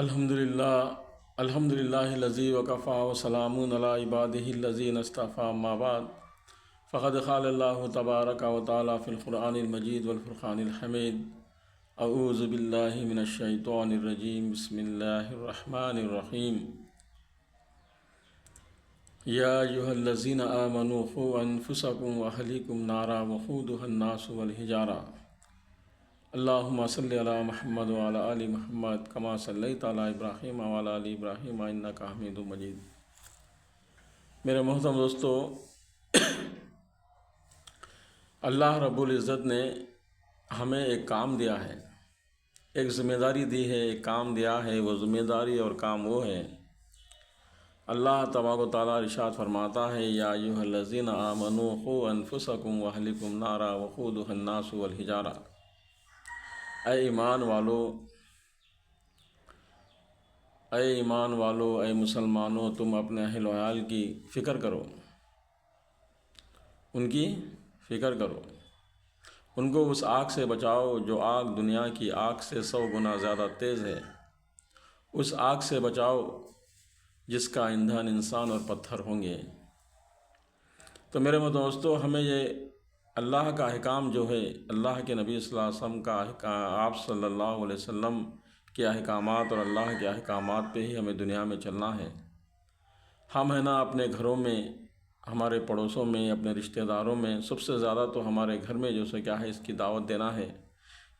الحمدللہ الذی وکفا وسلام علی عبادہ الذین اصطفی اما بعد فقد قال اللہ تبارک و تعالی فی القرآن المجید والفرقان الحمید اعوذ باللہ من الشیطان الرجیم بسم اللہ الرحمن الرحیم یا ایھا الذین آمنوا قوا انفسکم واہلیکم نارا وقودها الناس والحجارہ اللہم صلی علی محمد وعلی آل محمد کما صلیت علی ابراہیم وعلی آل ابراہیم انک حمید مجید۔ میرے محترم دوستو، اللہ رب العزت نے ہمیں ایک کام دیا ہے، ایک ذمہ داری دی ہے، ایک کام دیا ہے۔ وہ ذمہ داری اور کام وہ ہے، اللہ تبارک و تعالیٰ ارشاد فرماتا ہے یا ایھا الذین آمنوا قوا انفسکم واہلیکم نارا وقودها الناس والحجارہ، اے ایمان والو، اے مسلمانوں، تم اپنے اہل و عیال کی فکر کرو، ان کی فکر کرو، ان کو اس آگ سے بچاؤ جو آگ دنیا کی آگ سے 100 گنا زیادہ تیز ہے، اس آگ سے بچاؤ جس کا ایندھن انسان اور پتھر ہوں گے۔ تو میرے دوستو، ہمیں یہ اللہ کا احکام جو ہے، اللہ کے نبی صلی اللہ علیہ وسلم کا آپ صلی اللہ علیہ وسلم کے احکامات اور اللہ کے احکامات پہ ہی ہمیں دنیا میں چلنا ہے۔ ہم اپنے گھروں میں، ہمارے پڑوسوں میں، اپنے رشتہ داروں میں، سب سے زیادہ تو ہمارے گھر میں جو کیا ہے، اس کی دعوت دینا ہے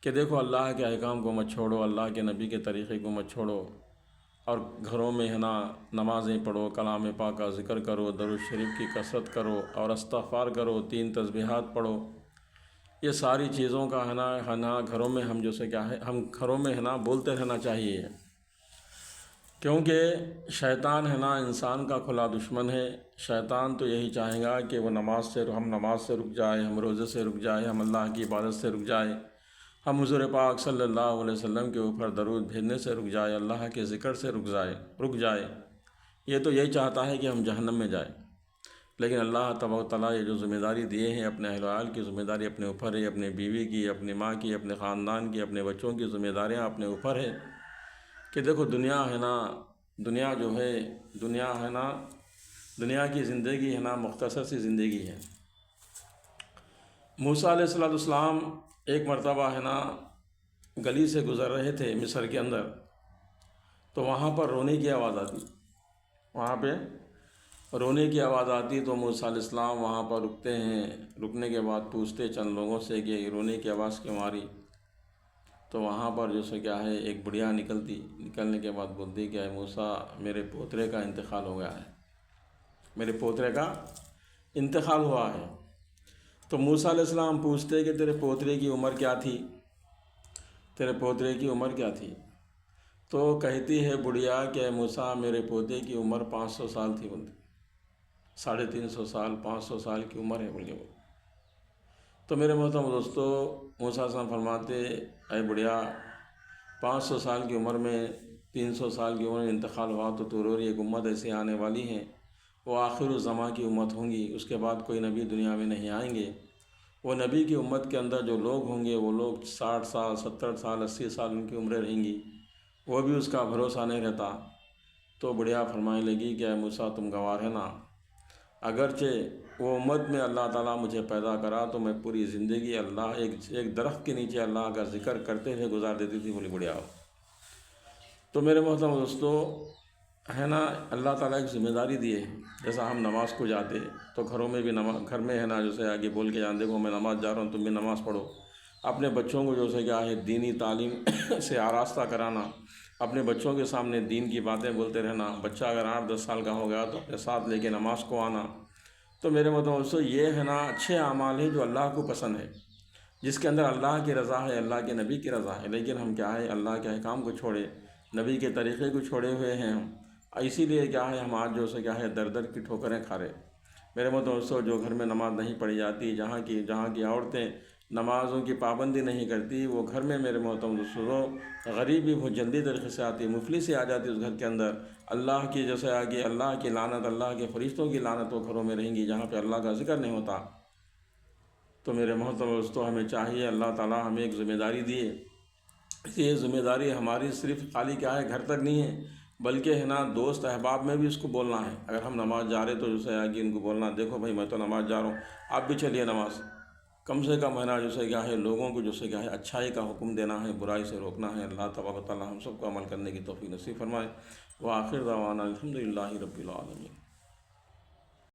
کہ دیکھو اللہ کے احکام کو مت چھوڑو، اللہ کے نبی کے طریقے کو مت چھوڑو، اور گھروں میں نمازیں پڑھو، کلام پاک کا ذکر کرو، درود شریف کی کثرت کرو اور استغفار کرو، 3 تسبیحات پڑھو۔ یہ ساری چیزوں کا گھروں میں ہم کیا ہے، ہم گھروں میں بولتے رہنا چاہیے، کیونکہ شیطان انسان کا کھلا دشمن ہے۔ شیطان تو یہی چاہے گا کہ ہم نماز سے رک جائے، ہم روزے سے رک جائے، ہم اللہ کی عبادت سے رک جائے، ہم حضور پاک صلی اللہ علیہ وسلم کے اوپر درود بھیجنے سے رک جائے، اللہ کے ذکر سے رک جائے۔ یہ تو یہی چاہتا ہے کہ ہم جہنم میں جائیں، لیکن اللہ تبارک و تعالیٰ یہ جو ذمہ داری دیے ہیں، اپنے اہل و عیال کی ذمہ داری اپنے اوپر ہے، اپنے بیوی کی، اپنی ماں کی، اپنے خاندان کی، اپنے بچوں کی ذمہ داریاں اپنے اوپر ہے کہ دیکھو دنیا کی زندگی مختصر سی زندگی ہے۔ موسیٰ علیہ السلام ایک مرتبہ گلی سے گزر رہے تھے مصر کے اندر، تو وہاں پر رونے کی آواز آتی، تو موسیٰ علیہ السلام وہاں پر رکتے ہیں، رکنے کے بعد پوچھتے چند لوگوں سے کہ رونے کی آواز کیوں آ رہی؟ تو وہاں پر کیا ہے، ایک بڑھیا نکلنے کے بعد بولتی کہ اے موسیٰ، میرے پوترے کا انتقال ہو گیا ہے، میرے پوترے کا انتقال ہوا ہے۔ تو موسیٰ علیہ السلام پوچھتے کہ تیرے پوترے کی عمر کیا تھی؟ تو کہتی ہے بڑھیا کہ اے موسیٰ، میرے پوتے کی عمر 500 سال تھی، 350 سال 500 سال کی عمر ہے بولے وہ۔ تو میرے محترم دوستو، موسیٰ علیہ السلام فرماتے اے بڑھیا، 500 سال کی عمر میں 300 سال کی عمر میں انتقال ہوا تو رو رہی، ایک امت ایسی آنے والی ہے، وہ آخر الزمان کی امت ہوں گی، اس کے بعد کوئی نبی دنیا میں نہیں آئیں گے۔ وہ نبی کی امت کے اندر جو لوگ ہوں گے، وہ لوگ 60 سال 70 سال 80 سال ان کی عمریں رہیں گی، وہ بھی اس کا بھروسہ نہیں رہتا۔ تو بڑھیا فرمانے لگی کہ اے موسیٰ، تم گواہ ہے اگرچہ وہ امت میں اللہ تعالیٰ مجھے پیدا کرا تو میں پوری زندگی ایک درخت کے نیچے اللہ کا ذکر کرتے ہوئے گزار دیتی تھی، بولی بڑھیا۔ تو میرے محترم دوستو، اللہ تعالیٰ ایک ذمہ داری دی ہے، جیسا ہم نماز کو جاتے تو گھروں میں بھی گھر میں جیسے آگے بول کے جان دیکھو میں نماز جا رہا ہوں، تم بھی نماز پڑھو۔ اپنے بچوں کو کیا ہے، دینی تعلیم سے آراستہ کرانا، اپنے بچوں کے سامنے دین کی باتیں بولتے رہنا۔ بچہ اگر 8-10 سال کا ہو گیا تو اپنے ساتھ لے کے نماز کو آنا۔ تو میرے دوستو، یہ اچھے اعمال ہیں جو اللہ کو پسند ہے، جس کے اندر اللہ کی رضا ہے، اللہ کے نبی کی رضا ہے۔ لیکن ہم کیا ہے، اللہ کے احکام کو چھوڑے، نبی کے طریقے کو چھوڑے ہوئے ہیں ہم، اسی لیے کیا ہے، ہم آج کیا ہے، در در کی ٹھوکریں کھا رہے۔ میرے دوستو، جو گھر میں نماز نہیں پڑھی جاتی، جہاں کی عورتیں نمازوں کی پابندی نہیں کرتی، وہ گھر میں میرے محترم دوستو غریبی بہت جلدی طریقے سے آتی، مفلسی آ جاتی اس گھر کے اندر۔ اللہ کی آگے اللہ کی لعنت، اللہ کے فرشتوں کی لعنت وہ گھروں میں رہیں گی جہاں پہ اللہ کا ذکر نہیں ہوتا۔ تو میرے محترم دوستو، ہمیں چاہیے، اللہ تعالیٰ ہمیں ایک ذمہ داری دیے یہ ذمہ داری ہماری صرف خالی کیا ہے گھر تک نہیں ہے، بلکہ ہے نا دوست احباب میں بھی اس کو بولنا ہے۔ اگر ہم نماز جا رہے تو جیسے ہے کہ ان کو بولنا، دیکھو بھائی میں تو نماز جا رہا ہوں، آپ بھی چلیے نماز۔ کم سے کم ہے نا جیسے کیا ہے لوگوں کو جیسے کیا ہے اچھائی کا حکم دینا ہے، برائی سے روکنا ہے۔ اللہ تبارک و تعالیٰ ہم سب کو عمل کرنے کی توفیق نصیب فرمائے۔ وآخر دعوانا الحمد للہ رب العالمین۔